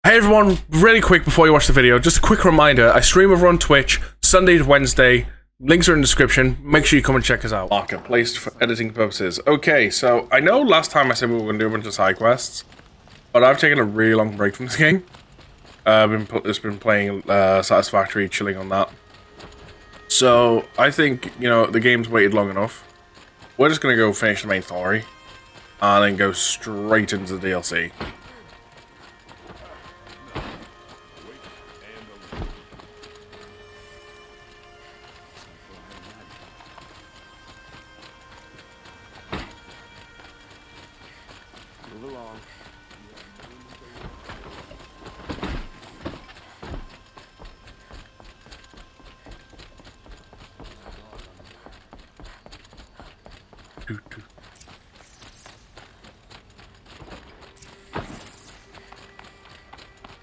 Hey everyone, really quick before you watch the video, just a quick reminder, I stream over on Twitch, Sunday to Wednesday, links are in the description, make sure you come and check us out. Marketplace for editing purposes. Okay, so I know last time I said we were going to do a bunch of side quests, but I've taken a really long break from this game. It's been playing Satisfactory, chilling on that. So, I think, you know, the game's waited long enough. We're just going to go finish the main story, and then go straight into the DLC.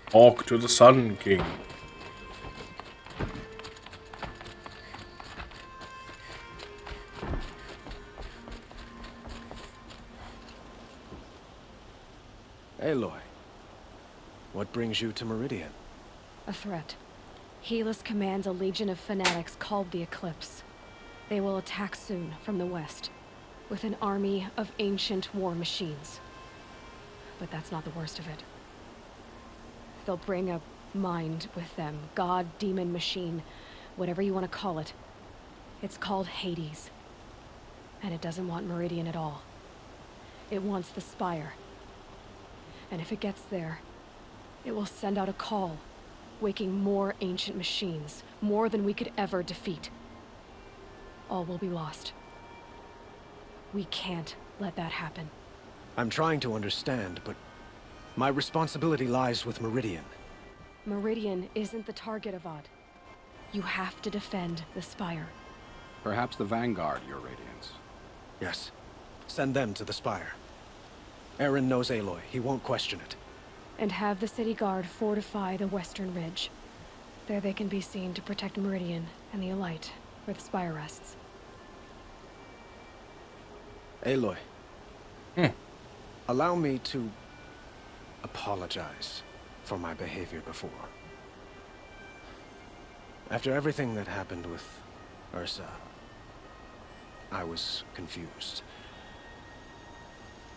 Talk to the Sun King. Aloy, what brings you to Meridian? A threat. Helis commands a legion of fanatics called the Eclipse. They will attack soon from the west, with an army of ancient war machines. But that's not the worst of it. They'll bring a mind with them, god, demon, machine, whatever you want to call it. It's called Hades. And it doesn't want Meridian at all. It wants the Spire. And if it gets there, it will send out a call, waking more ancient machines, more than we could ever defeat. All will be lost. We can't let that happen. I'm trying to understand, but my responsibility lies with Meridian. Meridian isn't the target, Avad. You have to defend the Spire. Perhaps the Vanguard, your Radiance. Yes. Send them to the Spire. Eren knows Aloy. He won't question it. And have the city guard fortify the western ridge. There they can be seen to protect Meridian and the Elite, where the Spire rests. Aloy. Allow me to apologize for my behavior before. After everything that happened with Ursa, I was confused.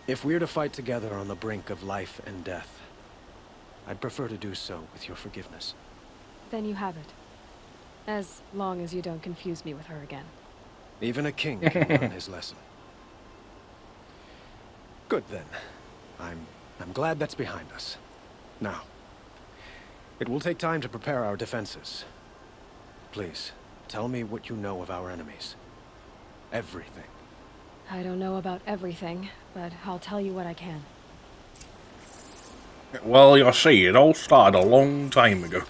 If we're to fight together on the brink of life and death, I'd prefer to do so with your forgiveness. Then you have it. As long as you don't confuse me with her again. Even a king can learn his lesson. Good then. I'm glad that's behind us. Now, it will take time to prepare our defenses. Please, tell me what you know of our enemies. Everything. I don't know about everything, but I'll tell you what I can. Well, you see, it all started a long time ago.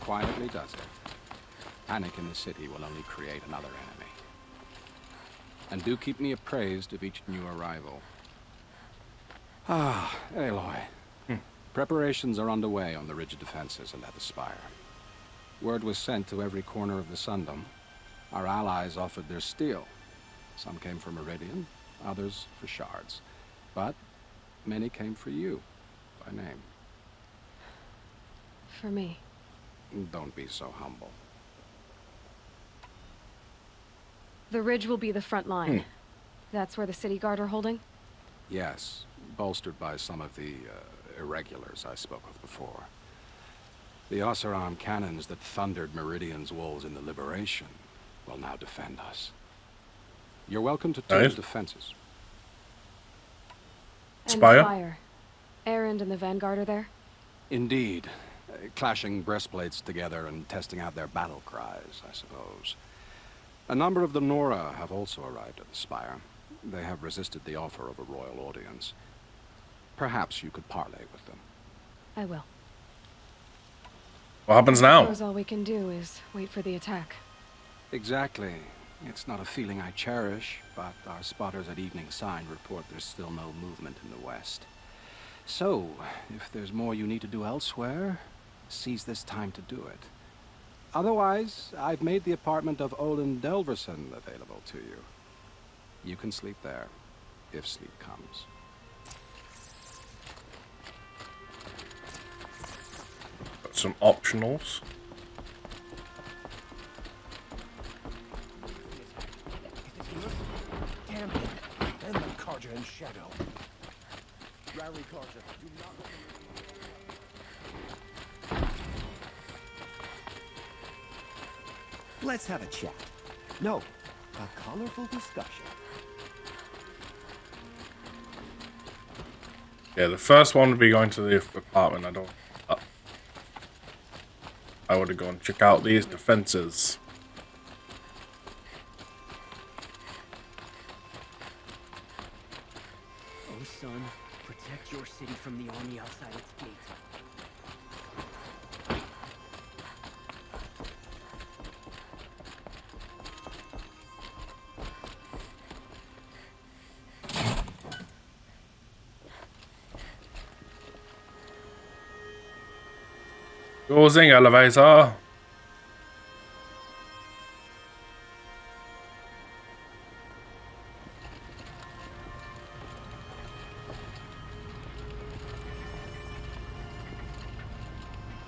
Quietly does it. Panic in the city will only create another enemy. And do keep me appraised of each new arrival. Ah, Aloy. Preparations are underway on the ridge defenses and at the Spire. Word was sent to every corner of the Sundom. Our allies offered their steel. Some came for Meridian, others for shards. But many came for you, by name. For me. Don't be so humble. The ridge will be the front line. That's where the city guard are holding? Yes, bolstered by some of the irregulars I spoke of before. The Oseram cannons that thundered Meridian's walls in the Liberation will now defend us. You're welcome to turn defenses. And Spire? the Spire. Eren and the Vanguard are there? Indeed. Clashing breastplates together and testing out their battle cries, I suppose. A number of the Nora have also arrived at the Spire. They have resisted the offer of a royal audience. Perhaps you could parley with them. I will. What happens I now? suppose all we can do is wait for the attack. Exactly. It's not a feeling I cherish, but our spotters at Evening Sign report there's still no movement in the west. So, if there's more you need to do elsewhere, seize this time to do it. Otherwise, I've made the apartment of Olin Delverson available to you. You can sleep there, if sleep comes. Got some optionals. Damn it. And the Karja in shadow. Rally Karja, do not let them... Let's have a chat. No, a colorful discussion. Yeah, the first one would be going to the apartment. I would have gone check out these defenses. Oh, son, protect your city from the army outside its gate. Closing elevator.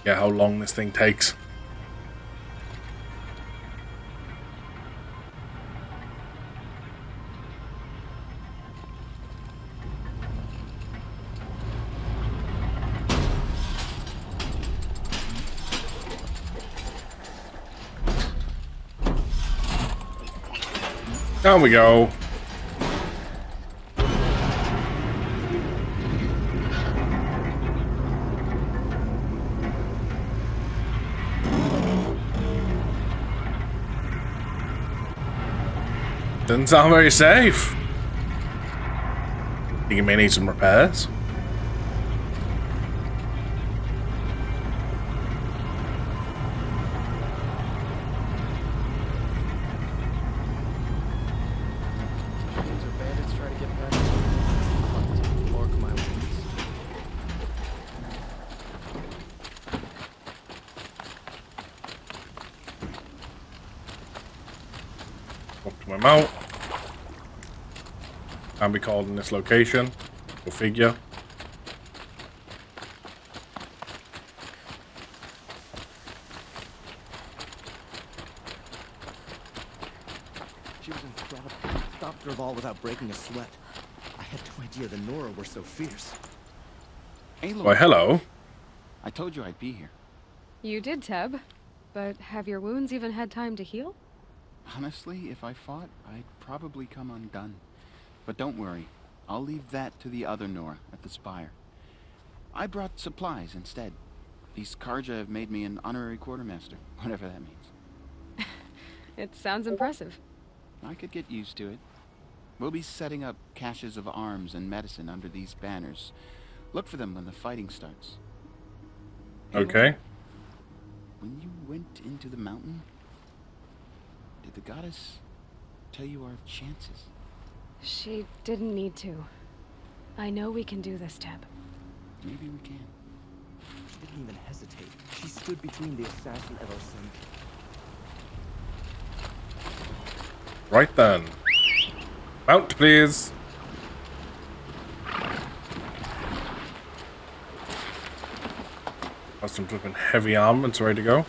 Yeah, how long this thing takes. Down we go. Doesn't sound very safe. Think you may need some repairs. These are bandits trying to get back. Mark my words. Up to my mount. Can be called in this location. Go figure. She was incredible. Stopped her all without breaking a sweat. I had no idea the Nora were so fierce. Aloy, Why, hello. I told you I'd be here. You did, Teb. But have your wounds even had time to heal? Honestly, if I fought, I'd probably come undone. But don't worry, I'll leave that to the other Nora at the Spire. I brought supplies instead. These Karja have made me an honorary quartermaster, whatever that means. It sounds impressive. I could get used to it. We'll be setting up caches of arms and medicine under these banners. Look for them when the fighting starts. Aloy, Okay. when you went into the mountain, did the goddess tell you our chances? She didn't need to. I know we can do this, Teb. Maybe we can. She didn't even hesitate. She stood between the assassin and our son. Right then. Mount, please. Got some flipping heavy armaments ready to go.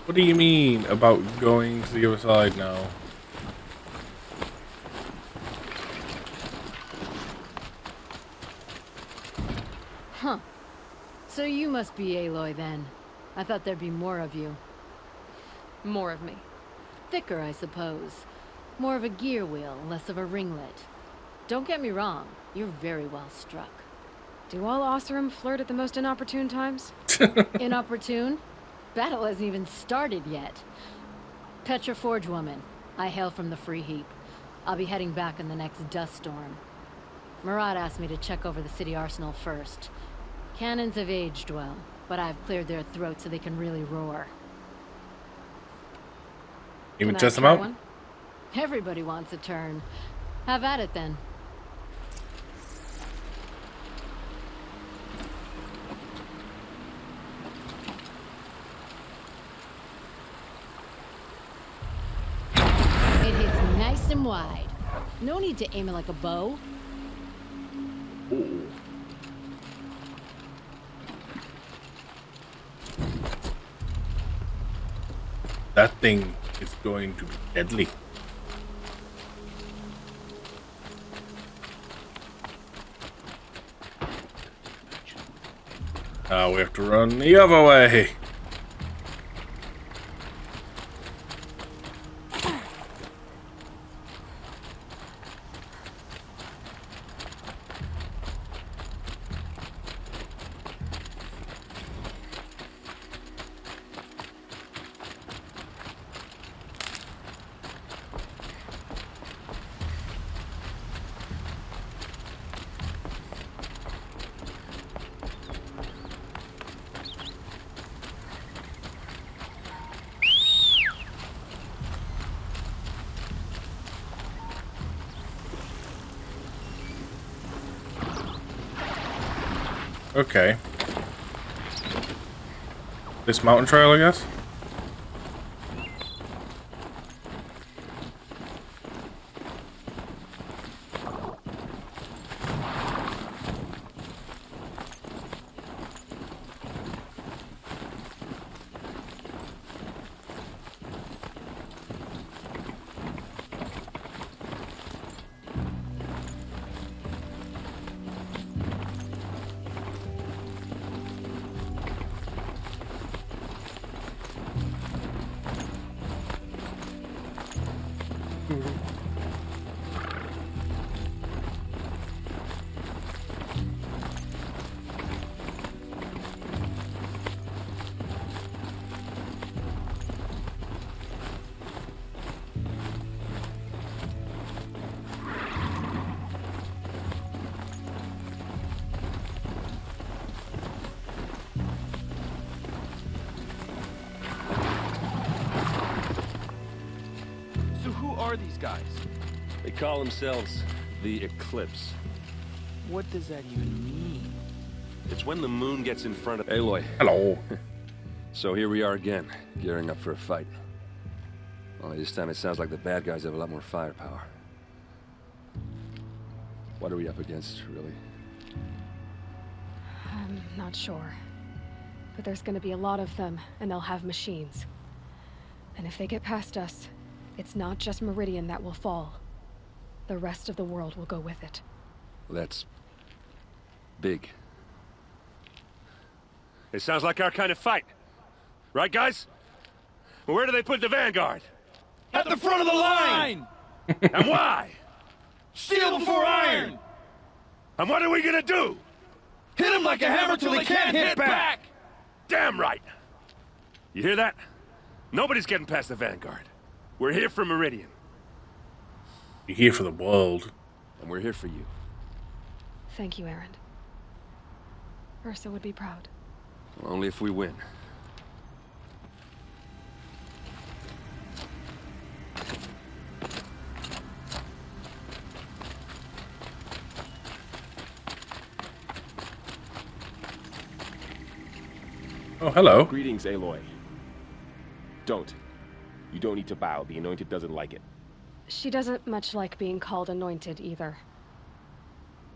What do you mean about going to the other side now? Huh. So you must be Aloy then. I thought there'd be more of you. More of me. Thicker, I suppose. More of a gear wheel, less of a ringlet. Don't get me wrong, you're very well struck. Do all Oseram flirt at the most inopportune times? Inopportune? Battle hasn't even started yet. Petra Forge woman. I hail from the Free Heap. I'll be heading back in the next dust storm. Murad asked me to check over the city arsenal first. Cannons have aged well, but I've cleared their throats so they can really roar. Even Can I test them try out? one? Everybody wants a turn. Have at it then. It hits nice and wide. No need to aim it like a bow. Ooh. That thing is going to be deadly. Now we have to run the other way. Okay. This mountain trail, I guess? So who are these guys? They call themselves the Eclipse. What does that even mean? It's when the moon gets in front of Aloy. Hello. So here we are again, gearing up for a fight. Only this time it sounds like the bad guys have a lot more firepower. What are we up against, really? I'm not sure. But there's gonna be a lot of them, and they'll have machines. And if they get past us, it's not just Meridian that will fall. The rest of the world will go with it. Well, that's big. It sounds like our kind of fight. Right, guys? Well, where do they put the Vanguard? At the front of the line! And why? Steel before iron! And what are we gonna do? Hit him like a hammer till he can't hit back! Damn right! You hear that? Nobody's getting past the Vanguard. We're here for Meridian. You're here for the world. And we're here for you. Thank you, Aaron. Ursa would be proud. Well, only if we win. Oh, hello. Greetings, Aloy. Don't. You don't need to bow. The Anointed doesn't like it. She doesn't much like being called anointed, either.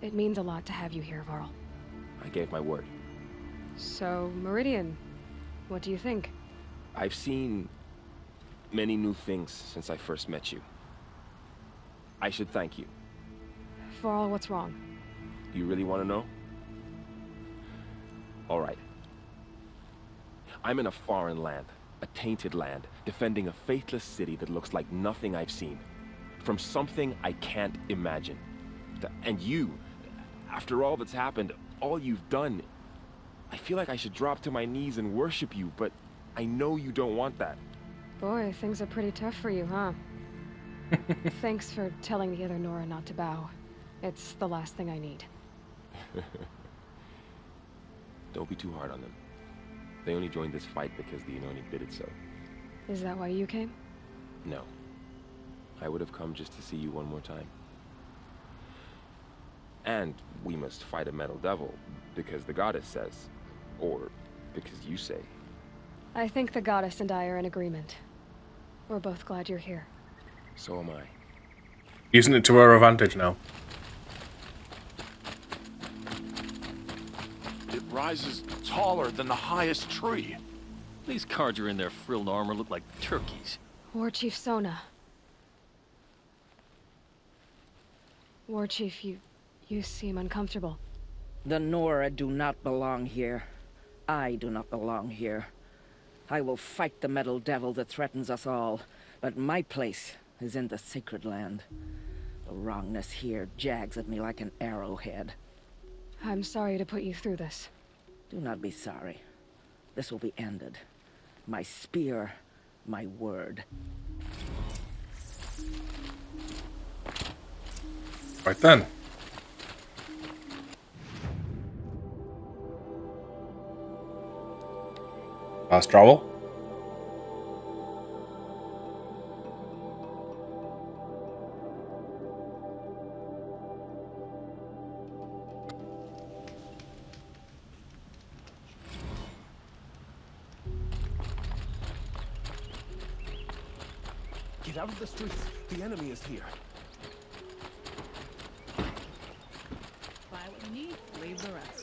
It means a lot to have you here, Varl. I gave my word. So, Meridian, what do you think? I've seen many new things since I first met you. I should thank you. Varl, what's wrong? You really want to know? All right. I'm in a foreign land, a tainted land, defending a faithless city that looks like nothing I've seen. From something I can't imagine. And you, after all that's happened, all you've done, I feel like I should drop to my knees and worship you, but I know you don't want that. Boy, things are pretty tough for you, huh? Thanks for telling the other Nora not to bow. It's the last thing I need. Don't be too hard on them. They only joined this fight because the Anointed did it so. Is that why you came? No. I would have come just to see you one more time. And we must fight a metal devil, because the goddess says. Or because you say. I think the goddess and I are in agreement. We're both glad you're here. So am I. Using it to our advantage now. It rises taller than the highest tree. These Carja in their frilled armor look like turkeys. War Chief Sona. War Chief, you seem uncomfortable. The Nora do not belong here. I do not belong here. I will fight the metal devil that threatens us all, but my place is in the sacred land. The wrongness here jags at me like an arrowhead. I'm sorry to put you through this. Do not be sorry. This will be ended. My spear, my word. Right then. Fast travel. Get out of the streets. The enemy is here. Buy what you need, leave the rest.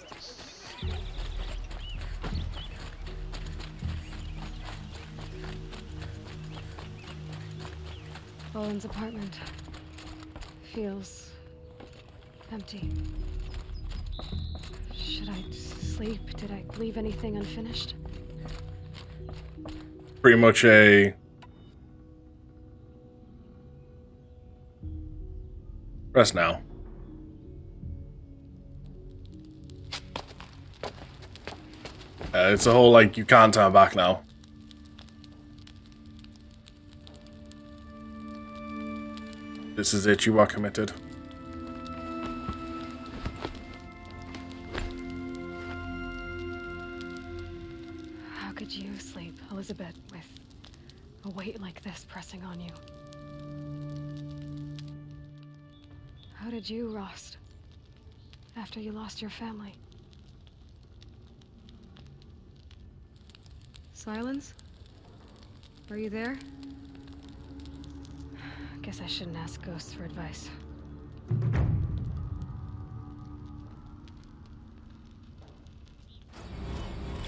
Owen's apartment feels empty. Should I sleep? Did I leave anything unfinished? Pretty much a rest now. It's a whole like you can't turn back now. This is it, you are committed. How could you sleep, Elizabeth, with a weight like this pressing on you? How did you, Rost, after you lost your family? Silence? Are you there? Guess I shouldn't ask ghosts for advice.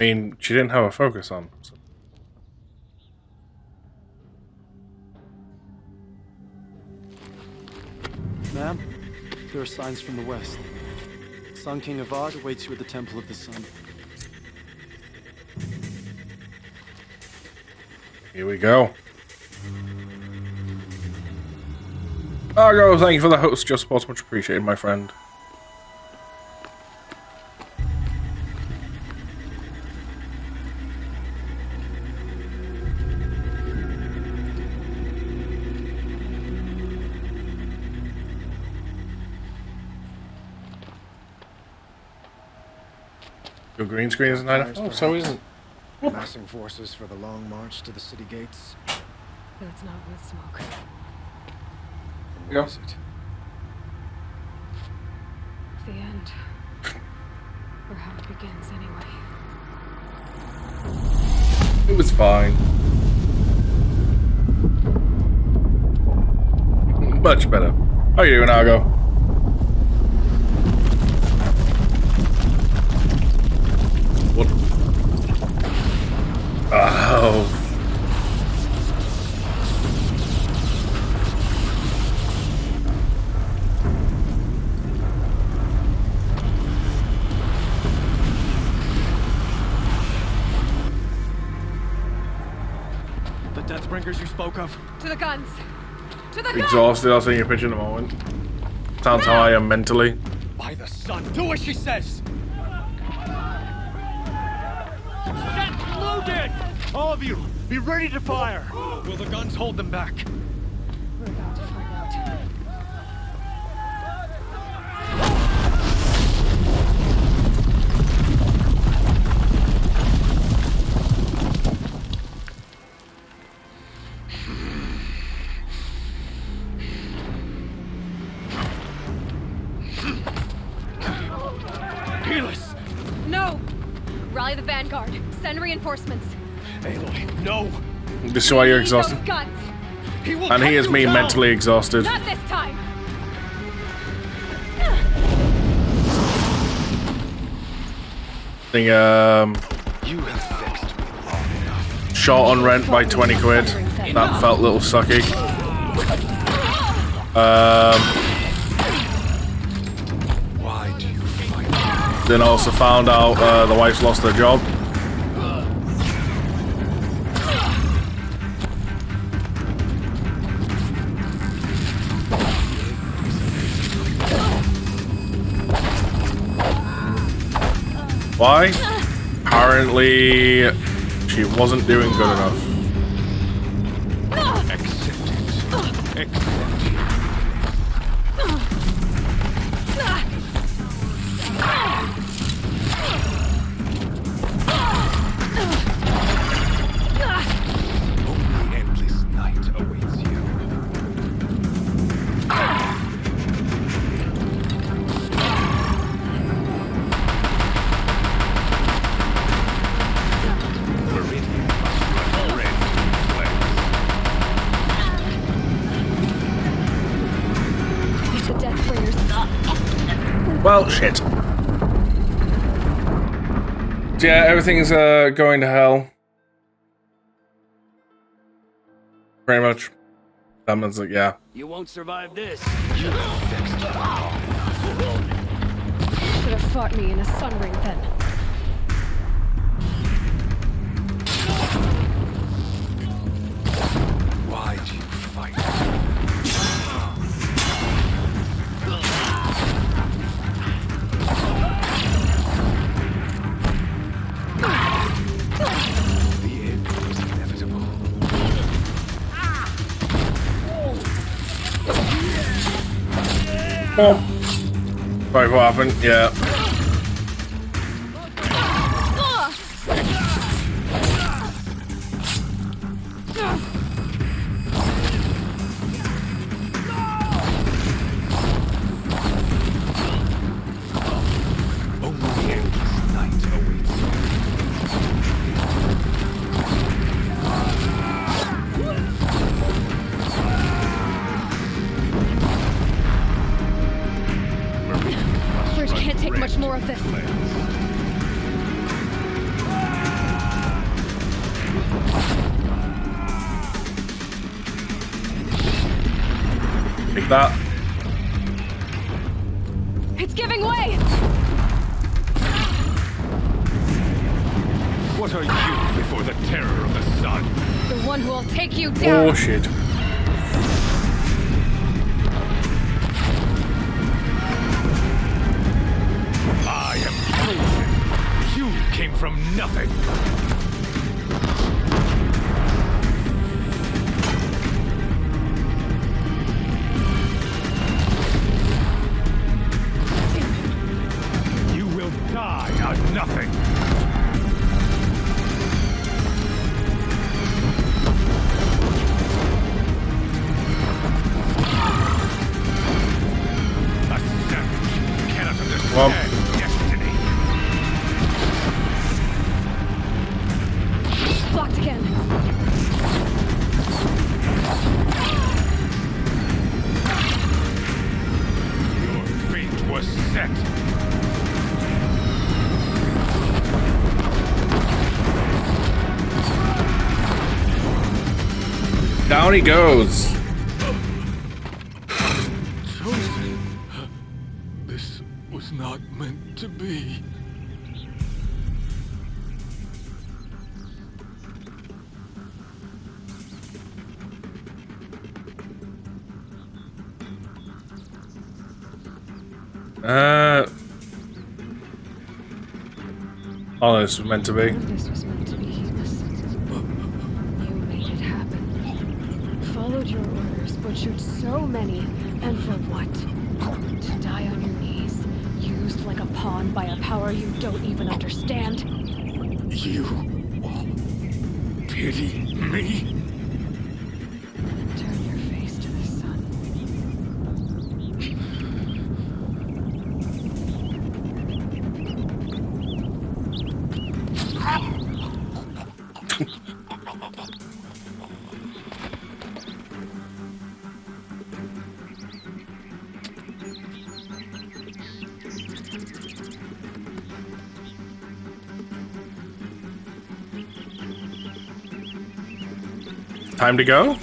I mean, she didn't have a focus on. So. Ma'am, there are signs from the west. Sun King Avad awaits you at the Temple of the Sun. Here we go. Argo, thank you for the host. Your support, much appreciated, my friend. Your green screen isn't enough. Oh, so isn't. Massing forces for the long march to the city gates. That's not with smoke. Yeah. Is it? The end. Or how it begins, anyway. It was fine. Much better. How you doing, Argo? What? Oh. The Deathbringers you spoke of? To the guns! To the guns! Exhausted, I'll send you a picture in a moment. Sounds how I am mentally. By the sun, do as she says! Set loaded! All of you, be ready to fire! Will the guns hold them back? We're about to find out. Helis! No! Rally the vanguard. Send reinforcements. Aloy, no! This is why you're We need those exhausted. guns. He will And cut he is you me down. mentally exhausted. Not this time. I think, You have vexed me long enough. short on rent by 20 quid. That felt a little sucky. Why do you fight? Then also found out the wife's lost her job. Why? Apparently, she wasn't doing good enough. Accept it. Accept it. Only endless night awaits you. Meridian must run red flags. It's the Death Bringers. Well, shit. So yeah, everything's going to hell. Pretty much. That means like, yeah. You won't survive this. You have vexed me long enough. Should have fought me in a sun ring then. Why do you fight? The end was inevitable. Right, what happened? Yeah. Only endless night awaits you. Bridge can't take much more of this. Take that. It's giving way! What are you before the terror of the sun? The one who will take you down! Oh shit. I am chosen. You came from nothing. You will die on nothing. A savage cannot understand destiny. Blocked again. Your fate was set. Down he goes. Chosen. This was not meant to be. Oh, this was meant to be. This was meant to be heedless. You made it happen. Followed your orders, butchered so many, and for what? To die on your knees, used like a pawn by a power you don't even understand? You pity me? Turn your face to the sun. Time to go?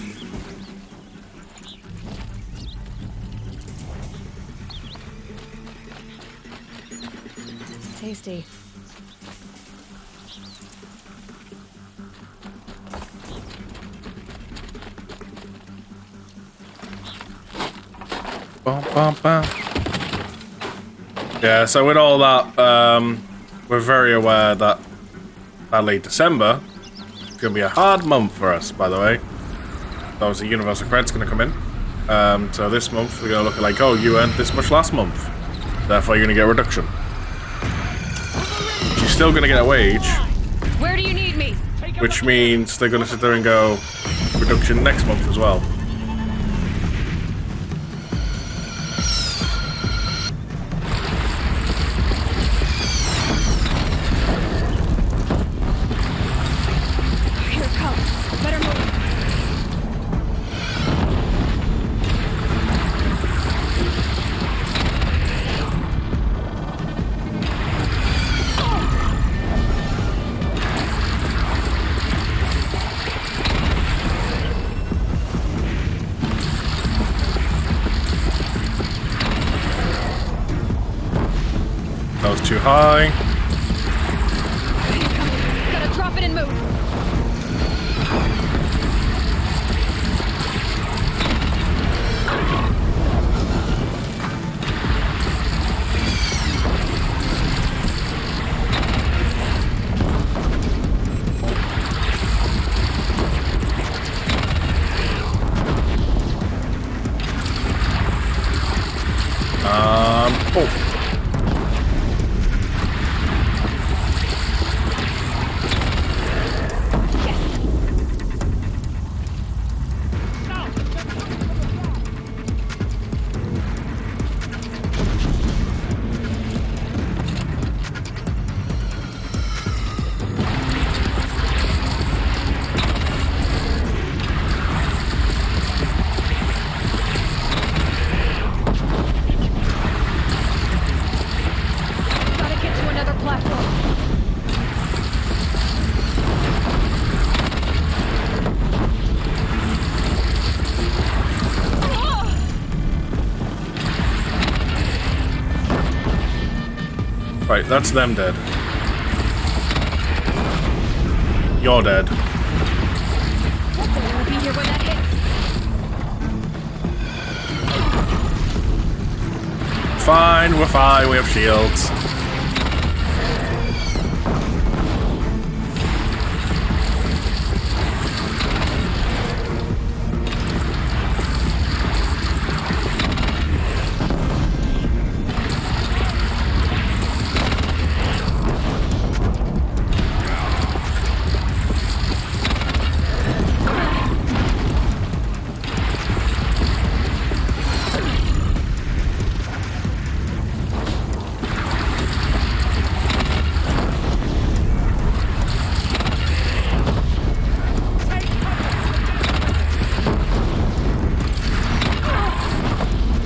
Tasty. Bum, bum, bum. Yeah, so with all that, we're very aware that late December is going to be a hard month for us, by the way. Obviously, Universal Credit's going to come in. So this month, we're going to look at like, oh, you earned this much last month. Therefore, you're going to get a reduction. She's still going to get a wage. Where do you need me? Which means they're going to sit there and go, reduction next month as well. Here it comes. Better move. That was too high. Gotta drop it and move. Oh. Right, that's them dead. You're dead. We'll be here when that hits. Fine, we're fine, we have shields.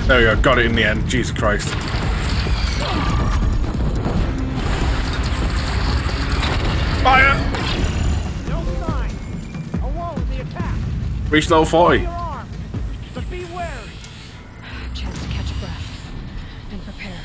There we go, got it in the end. Jesus Christ. Fire! No sign. Alone in the attack. Reach level 40. Your arm. But be wary. Chance to catch a breath and prepare.